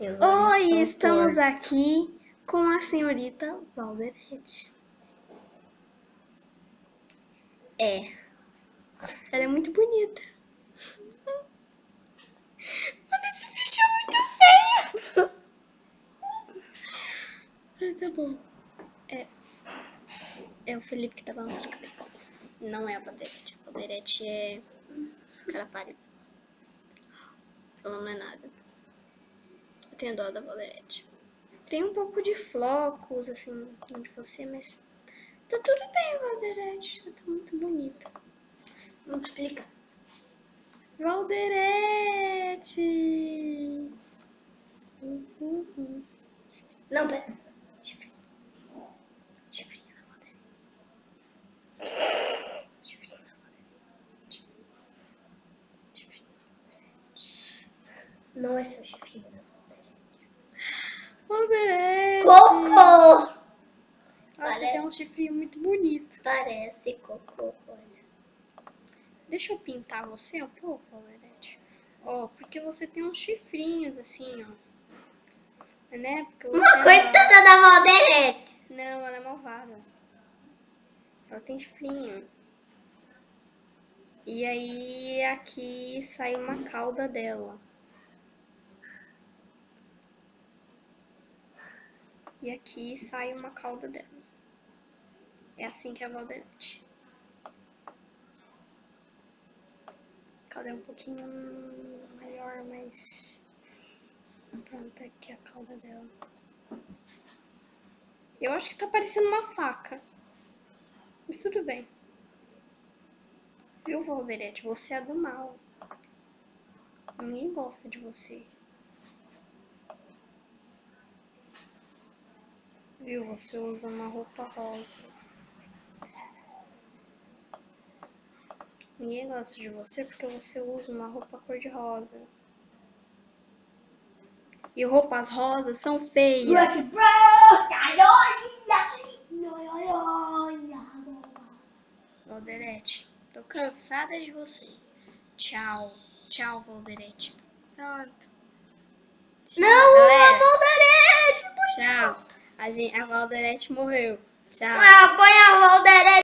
Oi, estamos aqui com a senhorita Valderete. Ela é muito bonita. Mano, esse bicho é muito feio. Tá bom. É o Felipe que tá balançando a cabeça. Não é a Valderete. A Valderete é cara pálida. Ela não é nada. Eu tenho dó da Valderete. Tem um pouco de flocos, assim, de você, mas tá tudo bem, Valderete. Você tá muito bonita. Vamos explicar. Valderete! Não, pera. Chifrinho na Valderete. Chifrinho na Valderete. Chifrinho na Valderete. Não é seu chifrinho da Valderete! Cocô! Nossa, você tem um chifrinho muito bonito. Parece cocô, olha. Deixa eu pintar você um pouco, Valderete. Ó, porque você tem uns chifrinhos assim, ó. Né? Porque você é Coitada da Valderete. Não, ela é malvada. Ela tem chifrinho. E aí aqui sai uma cauda dela. E aqui sai uma cauda dela. É assim que é a Valderete. A cauda é um pouquinho maior, mas... Pronto, aqui é a cauda dela. Eu acho que tá parecendo uma faca. Mas tudo bem. Viu, Valderete? Você é do mal. Ninguém gosta de você. Viu? Você usa uma roupa rosa. Ninguém gosta de você porque você usa uma roupa cor-de-rosa. E roupas rosas são feias. Valderete, tô cansada de você. Tchau. Tchau, Valderete. Pronto. Tchau, Não, galera. a Valderete! Tchau. A Valderete morreu. Tchau. Ah, põe a Valderete.